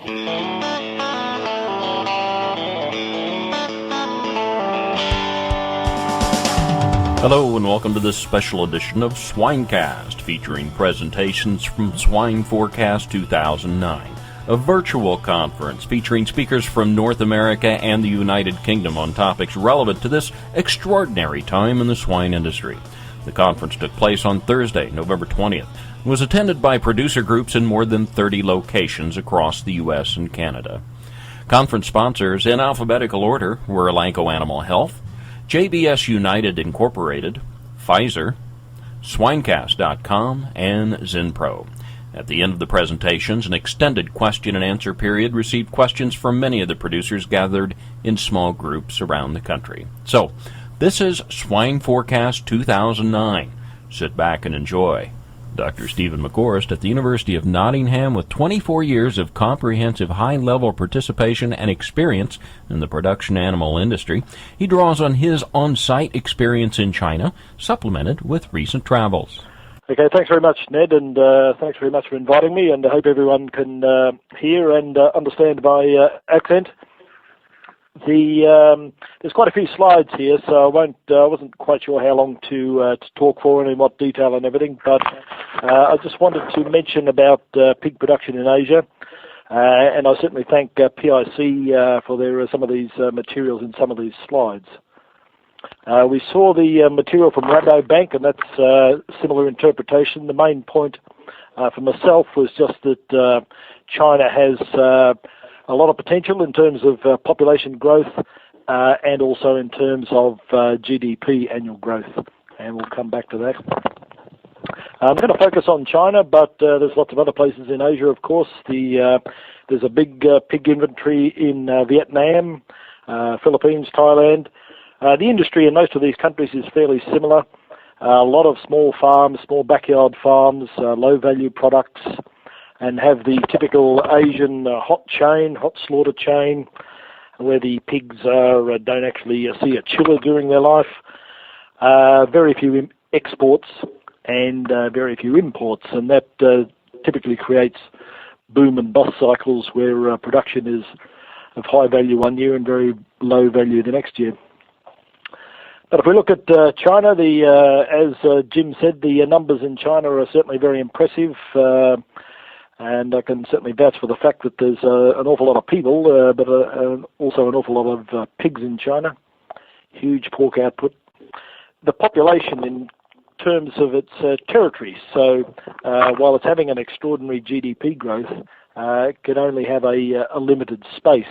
Hello and welcome to this special edition of Swinecast, featuring presentations from Swine Forecast 2009, a virtual conference featuring speakers from North America and the United Kingdom on topics relevant to this extraordinary time in the swine industry. The conference took place on Thursday, November 20th, and was attended by producer groups in more than 30 locations across the U.S. and Canada. Conference sponsors in alphabetical order were Elanco Animal Health, JBS United Incorporated, Pfizer, Swinecast.com, and Zinpro. At the end of the presentations, an extended question and answer period received questions from many of the producers gathered in small groups around the country. So, this is Swine Forecast 2009. Sit back and enjoy. Dr. Stephen McOrist at the University of Nottingham, with 24 years of comprehensive high-level participation and experience in the production animal industry. He draws on his on-site experience in China, supplemented with recent travels. Okay, thanks very much, Ned, and thanks very much for inviting me, and I hope everyone can hear and understand my accent. There's quite a few slides here, so I wasn't quite sure how long to talk for and in what detail and everything, but I just wanted to mention about pig production in Asia, and I certainly thank PIC for some of these materials in some of these slides. We saw the material from Rabobank, and that's similar interpretation. The main point for myself was just that China has a lot of potential in terms of population growth and also in terms of GDP annual growth, and we'll come back to that. I'm going to focus on China, but there's lots of other places in Asia, of course. There's a big pig inventory in Vietnam, Philippines, Thailand. The industry in most of these countries is fairly similar. A lot of small farms, small backyard farms, low-value products, and have the typical Asian hot slaughter chain, where the pigs don't actually see a chiller during their life. Very few exports and very few imports, and that typically creates boom and bust cycles where production is of high value one year and very low value the next year. But if we look at China, as Jim said, the numbers in China are certainly very impressive. And I can certainly vouch for the fact that there's an awful lot of people, but also an awful lot of pigs in China. Huge pork output. The population in terms of its territory. So while it's having an extraordinary GDP growth, it can only have a limited space.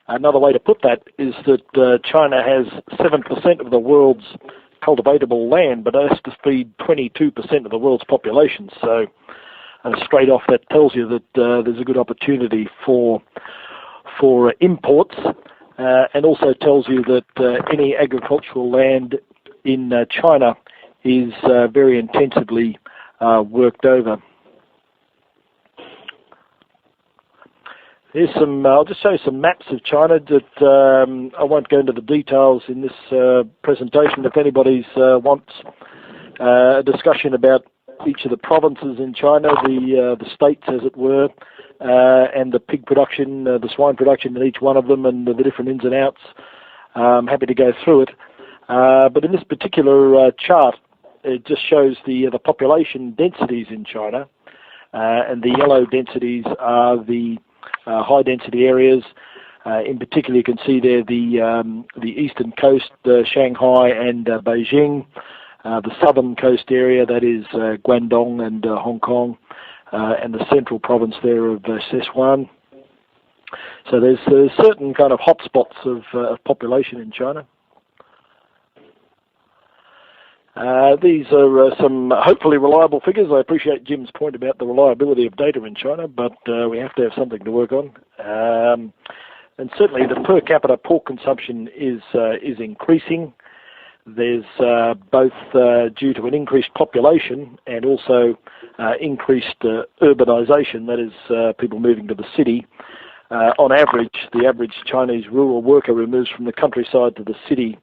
Another way to put that is that China has 7% of the world's cultivatable land, but it has to feed 22% of the world's population. So straight off, that tells you that there's a good opportunity for imports, and also tells you that any agricultural land in China is very intensively worked over. I'll just show you some maps of China that I won't go into the details in this presentation. If anybody wants a discussion about each of the provinces in China, the states as it were, and the pig production, the swine production in each one of them, and the different ins and outs, I'm happy to go through it. But in this particular chart, it just shows the population densities in China, and the yellow densities are the high density areas. In particular, you can see there the eastern coast, Shanghai and Beijing. The southern coast area, that is Guangdong and Hong Kong, and the central province there of Sichuan. So there's certain kind of hotspots of population in China. These are some hopefully reliable figures. I appreciate Jim's point about the reliability of data in China, but we have to have something to work on. And certainly the per capita pork consumption is increasing. There's both due to an increased population and also increased urbanization, that is people moving to the city. On average, the average Chinese rural worker who moves from the countryside to the city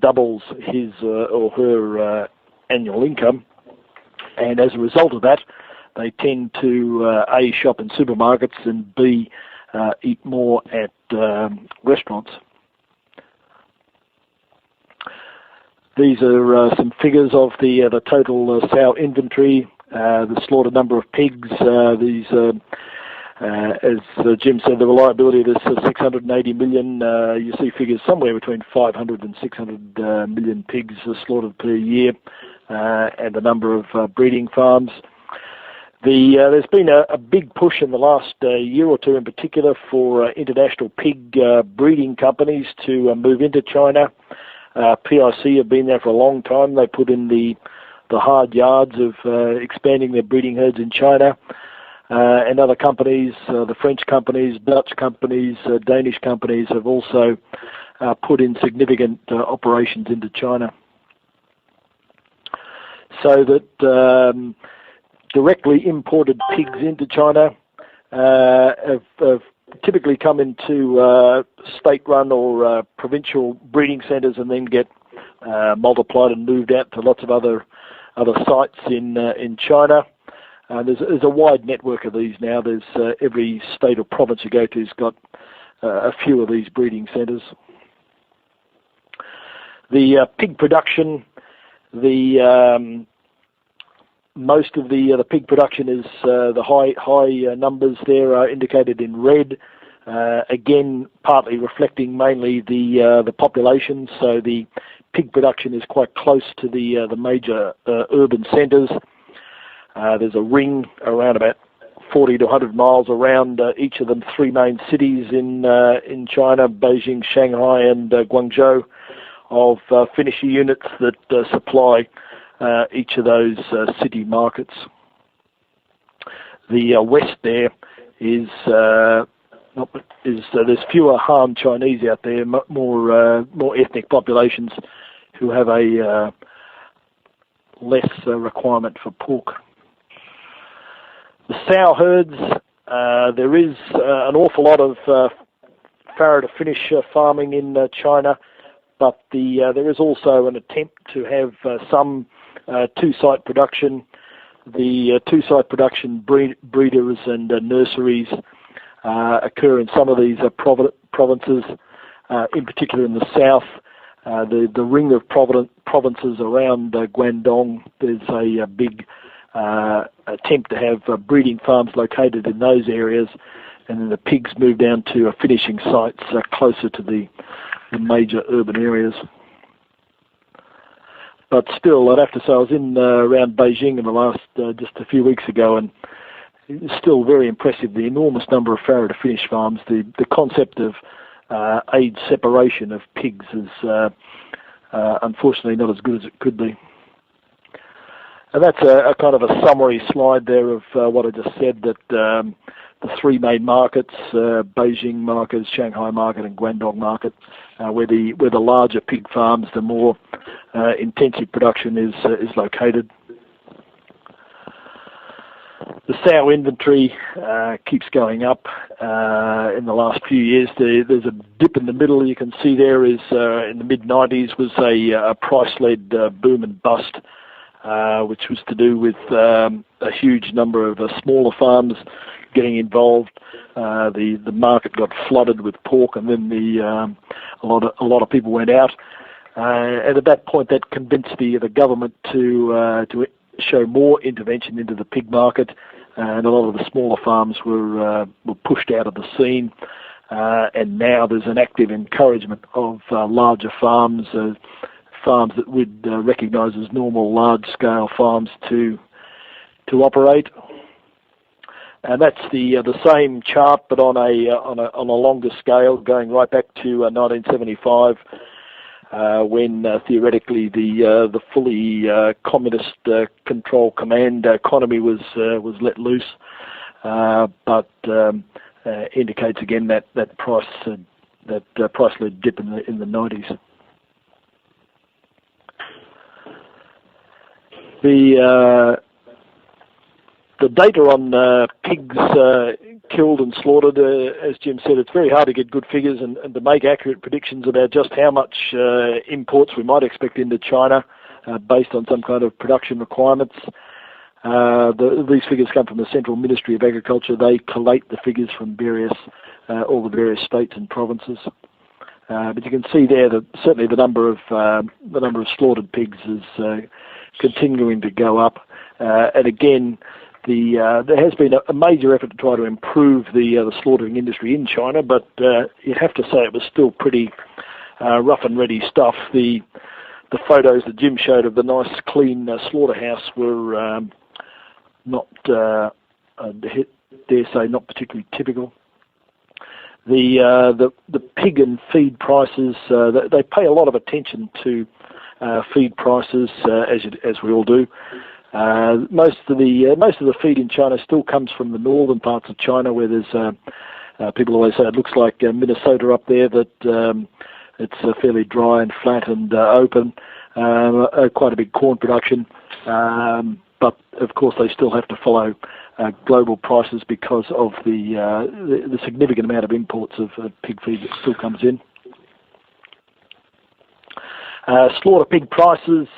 doubles his or her annual income, and as a result of that, they tend to A, shop in supermarkets, and B, eat more at restaurants. These are some figures of the total sow inventory, the slaughtered number of pigs. As Jim said, the reliability of this 680 million, you see figures somewhere between 500 and 600 million pigs slaughtered per year, and the number of breeding farms. There's been a big push in the last year or two in particular for international pig breeding companies to move into China. PIC have been there for a long time. They put in the hard yards of expanding their breeding herds in China. And other companies, the French companies, Dutch companies, Danish companies have also put in significant operations into China. So that directly imported pigs into China have typically come into state-run or provincial breeding centres and then get multiplied and moved out to lots of other sites in China. There's a wide network of these now. There's every state or province you go to has got a few of these breeding centres. The pig production, most of the pig production is the high numbers there are indicated in red. Again, partly reflecting mainly the population. So the pig production is quite close to the major urban centres. There's a ring around about 40 to 100 miles around each of them three main cities in China, Beijing, Shanghai and Guangzhou, of finisher units that supply each of those city markets. The west there is there's fewer Han Chinese out there, more ethnic populations who have a less requirement for pork. The sow herds, there is an awful lot of farrow to finish farming in China, but there is also an attempt to have some two-site production. The two-site production breeders and nurseries occur in some of these provinces, in particular in the south. The ring of provinces around Guangdong, there's a big attempt to have breeding farms located in those areas, and then the pigs move down to finishing sites closer to the major urban areas. But still, I'd have to say I was in around Beijing in the last just a few weeks ago, and it's still very impressive, the enormous number of farrow to finish farms. The concept of age separation of pigs is unfortunately not as good as it could be. And that's a kind of a summary slide there of what I just said, that the three main markets, Beijing market, Shanghai market and Guangdong market, where the larger pig farms, the more intensive production is located. The sow inventory keeps going up in the last few years. There's a dip in the middle. You can see there is in the mid-90s was a price-led boom and bust, which was to do with a huge number of smaller farms getting involved. The market got flooded with pork, and then a lot of people went out. And at that point, that convinced the government to show more intervention into the pig market, and a lot of the smaller farms were pushed out of the scene. And now there's an active encouragement of larger farms, farms that we'd recognise as normal large-scale farms to operate. And that's the same chart, but on a longer scale, going right back to 1975, when theoretically the fully communist control command economy was let loose, but indicates again that price-led dip in the 90s. The data on pigs killed and slaughtered, as Jim said, it's very hard to get good figures and to make accurate predictions about just how much imports we might expect into China based on some kind of production requirements. These figures come from the Central Ministry of Agriculture. They collate the figures from all the various states and provinces. But you can see there that certainly the number of slaughtered pigs is continuing to go up. And again, there has been a major effort to try to improve the slaughtering industry in China, but you have to say it was still pretty rough and ready stuff. The photos that Jim showed of the nice, clean slaughterhouse were not, I dare say, not particularly typical. The pig and feed prices, they pay a lot of attention to feed prices, as we all do. Most of the feed in China still comes from the northern parts of China, where there's people always say it looks like Minnesota up there, that it's fairly dry and flat and open. Quite a big corn production, but of course they still have to follow global prices because of the significant amount of imports of pig feed that still comes in. Slaughter pig prices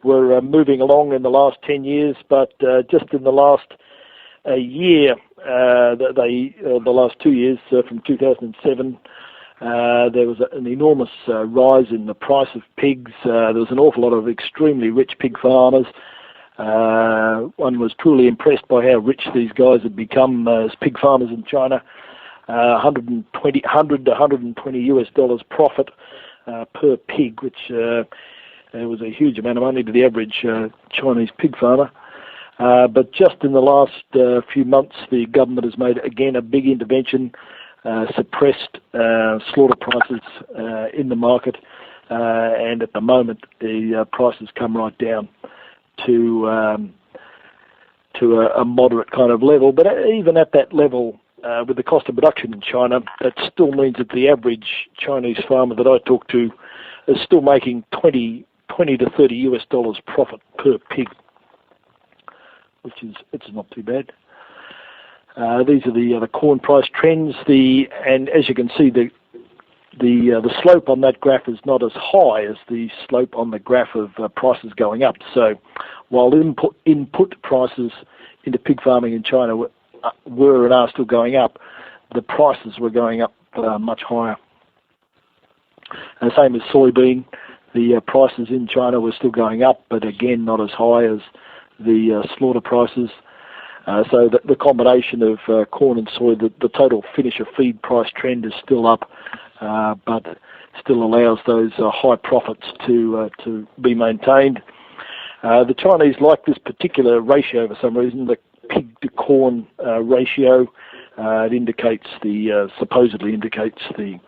were moving along in the last 10 years, but just in the last year, the last 2 years, from 2007, there was an enormous rise in the price of pigs. There was an awful lot of extremely rich pig farmers. One was truly impressed by how rich these guys had become as pig farmers in China. $100 to $120 US profit per pig, which was a huge amount of money to the average Chinese pig farmer. But just in the last few months, the government has made again a big intervention, suppressed slaughter prices in the market, and at the moment the prices come right down to a moderate kind of level. But even at that level, with the cost of production in China, that still means that the average Chinese farmer that I talk to is still making $20 to $30 US profit per pig, which is not too bad. These are the corn price trends. And as you can see, the slope on that graph is not as high as the slope on the graph of prices going up. So while input prices into pig farming in China were and are still going up, the prices were going up much higher. And same as soybean, the prices in China were still going up, but again not as high as the slaughter prices. So the combination of corn and soy, the total finisher feed price trend is still up, but still allows those high profits to be maintained. The Chinese like this particular ratio for some reason, the pig to corn ratio. It indicates supposedly indicates the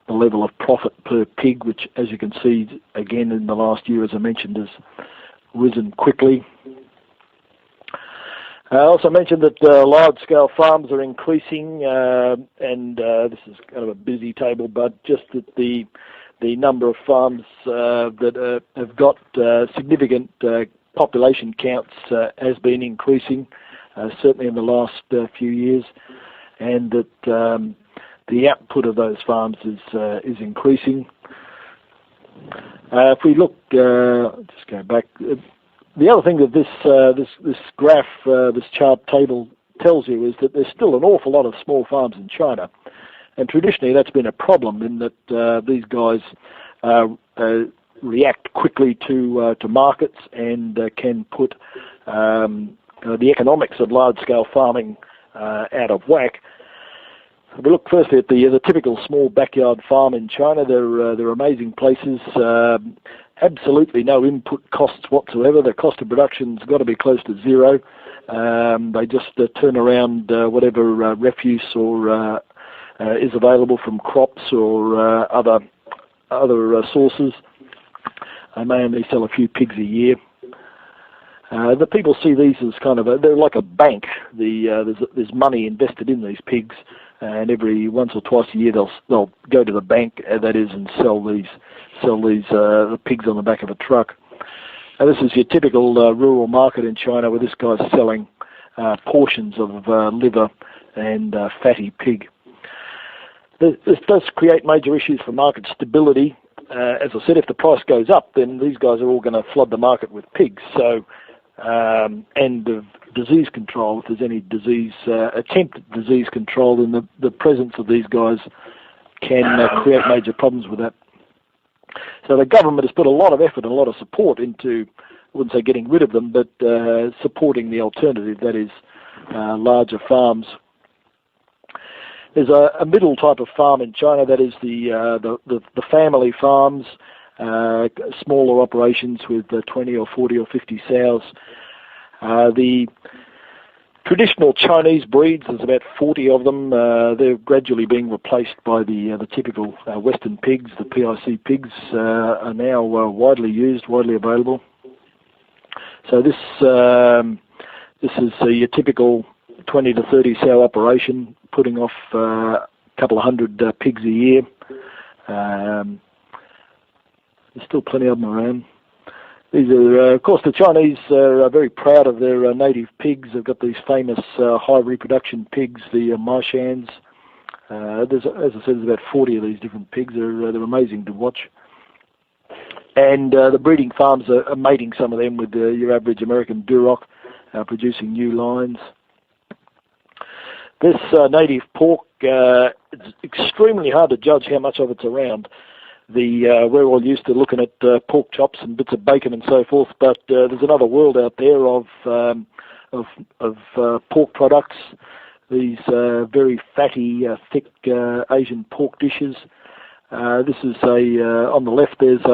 level of profit per pig, which, as you can see, again in the last year, as I mentioned, has risen quickly. I also mentioned that large-scale farms are increasing, and this is kind of a busy table, but just that the number of farms that have got significant population counts has been increasing, certainly in the last few years, and that the output of those farms is increasing. If we look, just go back. The other thing that this graph, this chart table tells you is that there's still an awful lot of small farms in China, and traditionally that's been a problem in that these guys react quickly to markets and can put the economics of large-scale farming out of whack. If we look firstly at the typical small backyard farm in China, they're amazing places. Absolutely no input costs whatsoever. The cost of production's got to be close to zero. They just turn around whatever refuse or is available from crops or other sources. They may only sell a few pigs a year. The people see these as kind of they're like a bank. There's money invested in these pigs, and every once or twice a year they'll go to the bank, that is, and sell these the pigs on the back of a truck. And this is your typical rural market in China, where this guy's selling portions of liver and fatty pig. This does create major issues for market stability. As I said, if the price goes up, then these guys are all going to flood the market with pigs. So and of disease control. If there's any disease, attempted disease control, then the presence of these guys can create major problems with that. So the government has put a lot of effort and a lot of support into, I wouldn't say getting rid of them, but supporting the alternative, that is larger farms. There's a middle type of farm in China, that is the family farms, smaller operations with 20 or 40 or 50 sows. The traditional Chinese breeds, there's about 40 of them. They're gradually being replaced by the typical Western pigs. The PIC pigs are now widely used, widely available. So this is your typical 20 to 30 sow operation, putting off a couple of hundred pigs a year. There's still plenty of them around. These are, of course, the Chinese are very proud of their native pigs. They've got these famous high reproduction pigs, the Marshans. As I said, there's about 40 of these different pigs. They're amazing to watch. And the breeding farms are mating some of them with your average American Duroc, producing new lines. This native pork, it's extremely hard to judge how much of it's around. We're all used to looking at pork chops and bits of bacon and so forth, but there's another world out there of pork products. These very fatty, thick Asian pork dishes. This is on the left. There's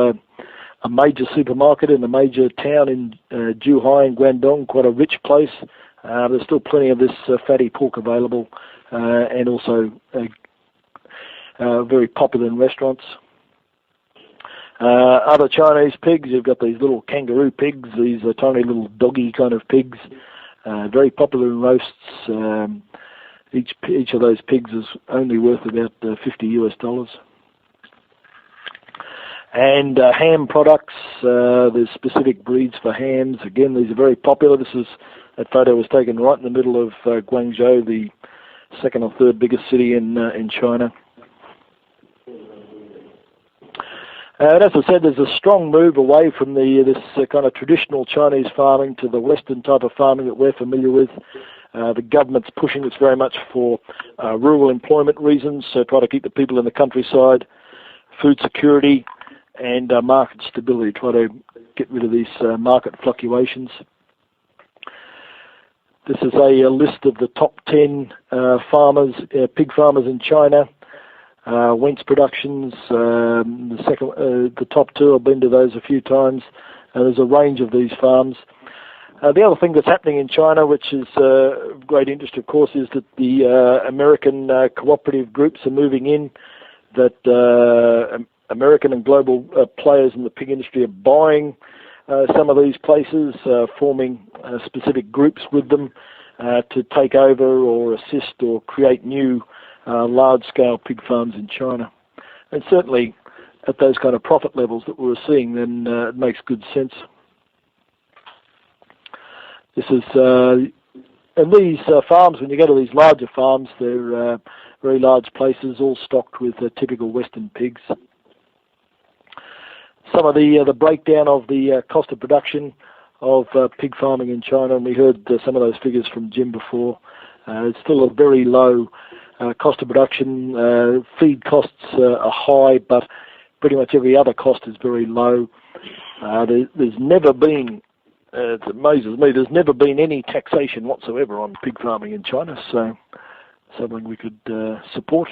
a major supermarket in a major town in Zhuhai in Guangdong, quite a rich place. There's still plenty of this fatty pork available, and also very popular in restaurants. Other Chinese pigs, you've got these little kangaroo pigs. These are tiny little doggy kind of pigs, very popular in roasts. Each of those pigs is only worth about $50 US. And ham products, there's specific breeds for hams. Again, these are very popular. That photo was taken right in the middle of Guangzhou, the second or third biggest city in China. And as I said, there's a strong move away from this kind of traditional Chinese farming to the Western type of farming that we're familiar with. The government's pushing this very much for rural employment reasons, so try to keep the people in the countryside, food security, and market stability, try to get rid of these market fluctuations. This is a list of the top 10 pig farmers in China. Wentz Productions, the top two, I've been to those a few times. There's a range of these farms. The other thing that's happening in China, which is of great interest, of course, is that the American cooperative groups are moving in, that American and global players in the pig industry are buying some of these places, forming specific groups with them to take over or assist or create new large-scale pig farms in China. And certainly at those kind of profit levels that we were seeing, then it makes good sense. This is, and these farms, when you go to these larger farms, they're very large places, all stocked with typical Western pigs. Some of the breakdown of the cost of production of pig farming in China, and we heard some of those figures from Jim before. It's still a very low cost of production. Feed costs are high, but pretty much every other cost is very low. There's never been, it amazes me, there's never been any taxation whatsoever on pig farming in China, so something we could support.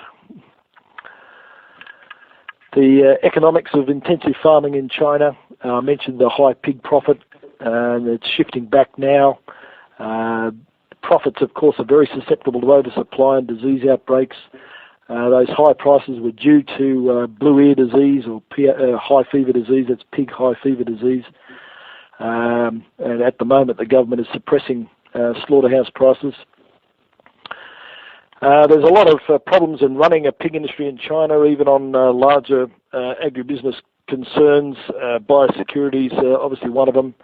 The economics of intensive farming in China, I mentioned the high pig profit, and it's shifting back now. Profits, of course, are very susceptible to oversupply and disease outbreaks. Those high prices were due to blue ear disease or high fever disease, that's pig high fever disease. And at the moment, the government is suppressing slaughterhouse prices. There's a lot of problems in running a pig industry in China, even on larger agribusiness concerns. Biosecurity is obviously one of them.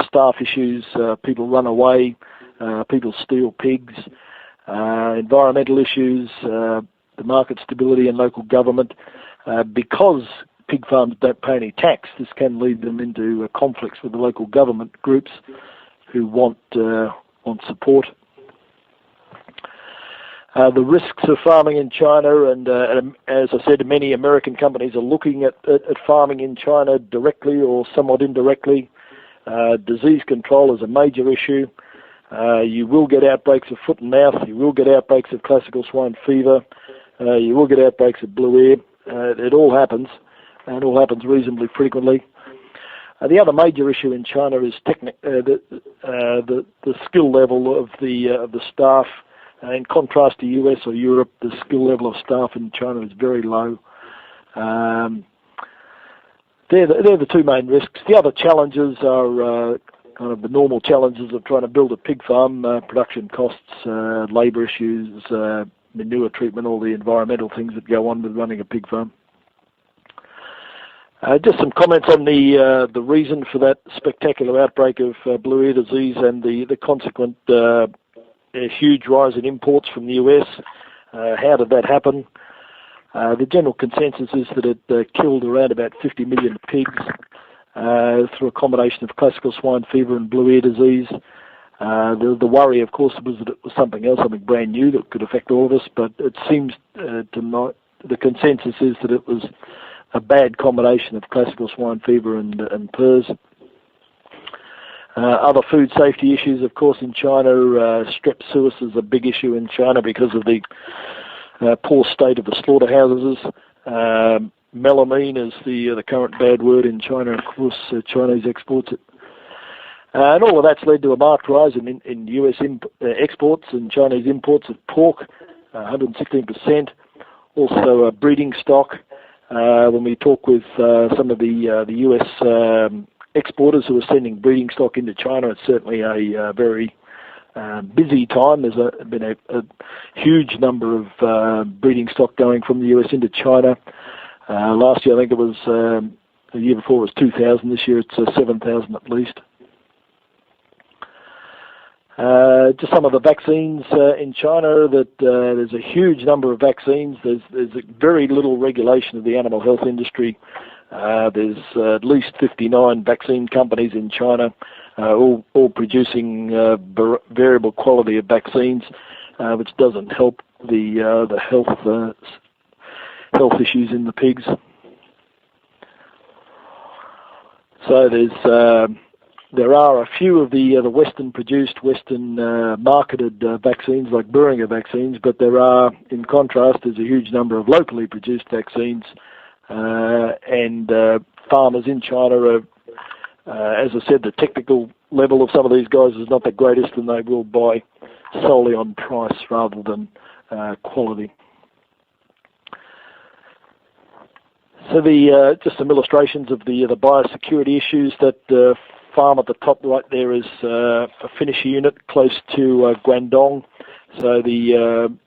Staff issues, people run away, people steal pigs, environmental issues, the market stability and local government. Because pig farms don't pay any tax, this can lead them into conflicts with the local government groups want support. The risks of farming in China, and as I said, many American companies are looking at farming in China directly or somewhat indirectly. Disease control is a major issue. You will get outbreaks of foot and mouth. You will get outbreaks of classical swine fever. You will get outbreaks of blue ear. It all happens, and it all happens reasonably frequently. The other major issue in China is the skill level of the staff. In contrast to US or Europe, the skill level of staff in China is very low. They're the two main risks. The other challenges are kind of the normal challenges of trying to build a pig farm: production costs, labour issues, manure treatment, all the environmental things that go on with running a pig farm. Just some comments on the reason for that spectacular outbreak of blue ear disease and the consequent a huge rise in imports from the US. How did that happen? The general consensus is that it killed around about 50 million pigs through a combination of classical swine fever and blue ear disease. The worry, of course, was that it was something else, something brand new that could affect all of us, but it seems to not. The consensus is that it was a bad combination of classical swine fever and PRRS. Other food safety issues, of course, in China. Strep suis is a big issue in China because of the poor state of the slaughterhouses. Melamine is the current bad word in China. Of course, Chinese exports it. And all of that's led to a marked rise in US exports and Chinese imports of pork, 116%. Also breeding stock. When we talk with some of the US exporters who are sending breeding stock into China, it's certainly a very busy time. There's been a huge number of breeding stock going from the US into China. Last year, I think it was, the year before it was 2,000. This year it's 7,000 at least. Just some of the vaccines in China, that there's a huge number of vaccines. There's very little regulation of the animal health industry. There's at least 59 vaccine companies in China, all producing variable quality of vaccines, which doesn't help the health issues in the pigs. So there are a few of the Western-produced, Western-marketed vaccines, like Boehringer vaccines, but there are, in contrast, there's a huge number of locally produced vaccines, and farmers in China are, as I said, the technical level of some of these guys is not the greatest, and they will buy solely on price rather than quality. So just some illustrations of the biosecurity issues. That farm at the top right there is a finisher unit close to Guangdong. So in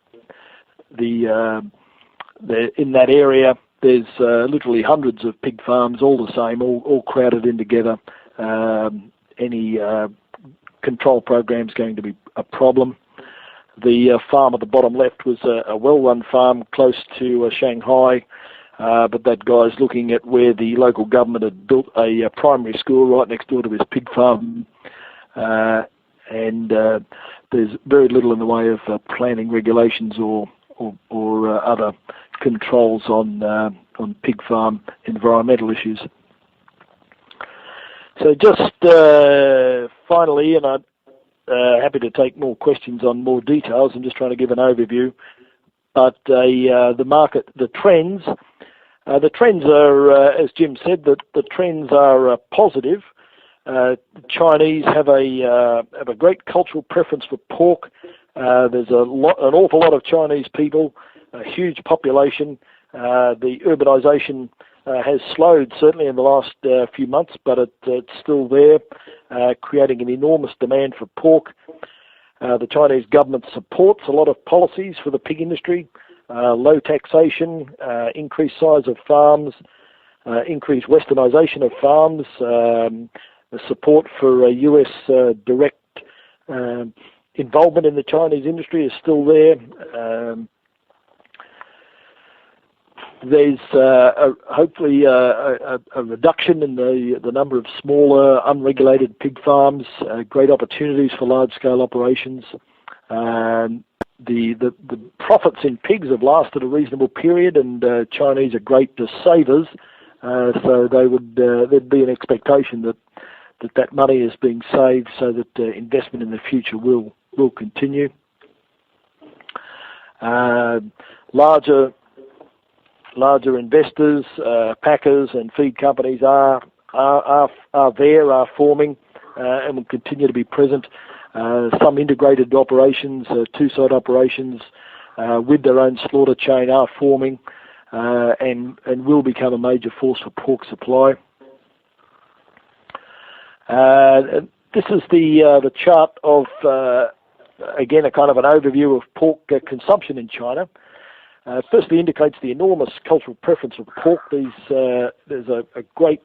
that area, there's literally hundreds of pig farms, all the same, all crowded in together. Any control program is going to be a problem. The farm at the bottom left was a well-run farm close to Shanghai, but that guy's looking at where the local government had built a primary school right next door to his pig farm, and there's very little in the way of planning regulations or other controls on pig farm environmental issues. So just finally, and I'm happy to take more questions on more details. I'm just trying to give an overview. But the market, the trends are, as Jim said, the trends are positive. Chinese have a great cultural preference for pork. There's an awful lot of Chinese people, a huge population. The urbanisation has slowed certainly in the last few months, but it's still there, creating an enormous demand for pork. The Chinese government supports a lot of policies for the pig industry, low taxation, increased size of farms, increased westernisation of farms, the support for US direct involvement in the Chinese industry is still there. there's hopefully a reduction in the number of smaller, unregulated pig farms, great opportunities for large-scale operations. The profits in pigs have lasted a reasonable period, and Chinese are great savers, so there'd be an expectation that money is being saved so that investment in the future will continue. Larger investors, packers and feed companies are forming, and will continue to be present. Some integrated operations, two-side operations with their own slaughter chain are forming, and will become a major force for pork supply. This is the chart of, again, a kind of an overview of pork consumption in China. Firstly indicates the enormous cultural preference of pork. There's a great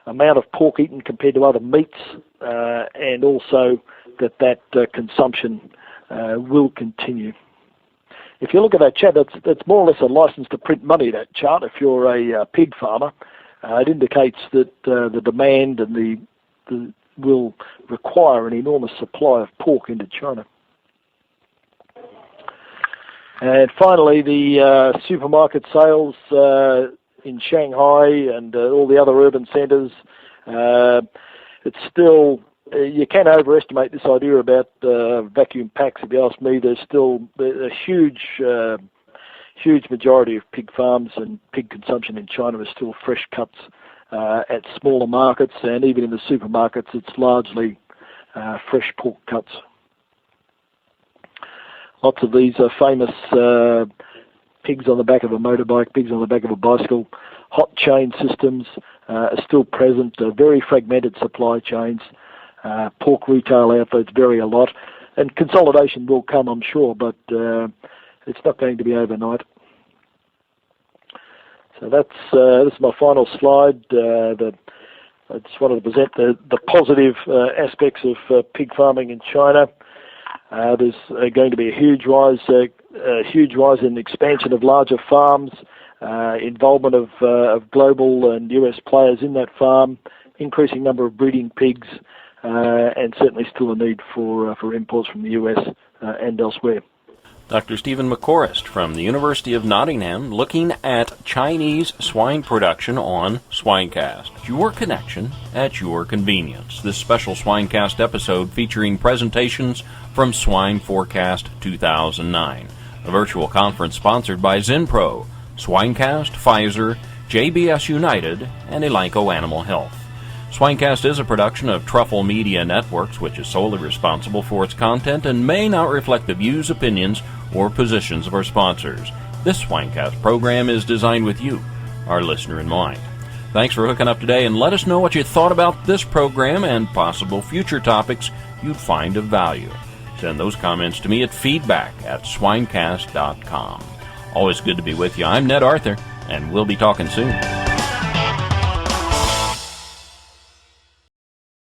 amount of pork eaten compared to other meats, and also that consumption will continue. If you look at that chart, that's more or less a license to print money, that chart. If you're a pig farmer, it indicates that the demand and will require an enormous supply of pork into China. And finally, the supermarket sales in Shanghai and all the other urban centres. It's still, you can overestimate this idea about vacuum packs. If you ask me, there's still a huge majority of pig farms and pig consumption in China is still fresh cuts at smaller markets, and even in the supermarkets, it's largely fresh pork cuts. Lots of these famous pigs on the back of a motorbike, pigs on the back of a bicycle, hot chain systems are still present, very fragmented supply chains. Pork retail outlets vary a lot, and consolidation will come, I'm sure, but it's not going to be overnight. So this is my final slide. I just wanted to present the positive aspects of pig farming in China. There's going to be a huge rise in expansion of larger farms, involvement of global and US players in that farm, increasing number of breeding pigs, and certainly still a need for imports from the US and elsewhere. Dr. Stephen McOrist from the University of Nottingham, looking at Chinese swine production on Swinecast. Your connection at your convenience. This special Swinecast episode featuring presentations from Swine Forecast 2009, a virtual conference sponsored by Zinpro, Swinecast, Pfizer, JBS United, and Elanco Animal Health. Swinecast is a production of Truffle Media Networks, which is solely responsible for its content and may not reflect the views, opinions, or positions of our sponsors. This Swinecast program is designed with you, our listener, in mind. Thanks for hooking up today, and let us know what you thought about this program and possible future topics you'd find of value. Send those comments to me at feedback@swinecast.com. Always good to be with you. I'm Ned Arthur, and we'll be talking soon.